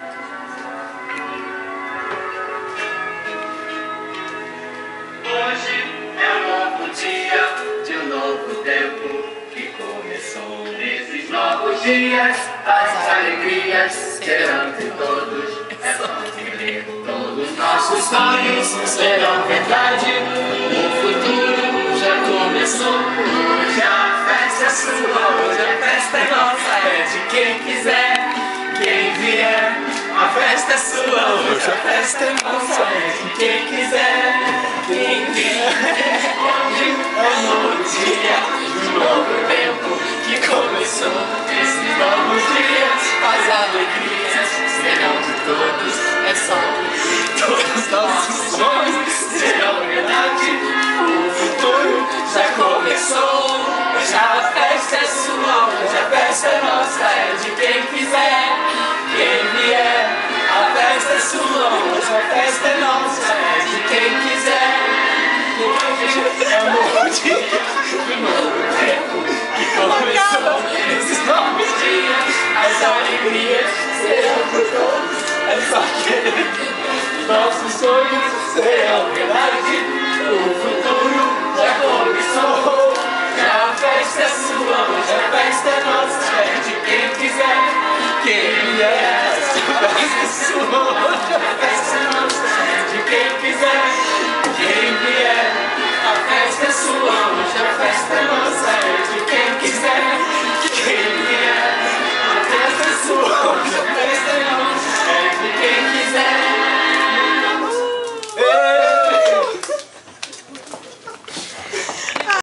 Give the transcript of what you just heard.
Hoje é um novo dia de um novo tempo que começou. Nesses novos dias, as alegrias serão de todos. É só querer. Todos nossos sonhos serão verdade. O futuro já começou. Hoje a festa é sua, hoje a festa é nossa. É de quem quiser, quem vier. A festa é sua, hoje a festa é nossa. É de quem quiser, quem vier. Hoje é um novo dia, um novo tempo que começou. Nesses novos dias, as alegrias serão de todos. É só todos os nossos sonhos serão verdade. O futuro já começou. Hoje a festa é sua, hoje a festa é nossa. É de quem quiser, quem vier. A festa é sua, hoje a festa é nossa. É de quem quiser. Hoje é um novo dia, um novo tempo que começou. Nesses novos dias, as alegrias serão por todos. É só querer. Nossos sonhos serão verdade. O futuro já começou. Já a festa é sua, hoje a festa é nossa. É de quem quiser, quem vier. A festa é sua, hoje a festa é nossa. É de quem quiser, quem vier. A festa é sua, hoje a festa é nossa.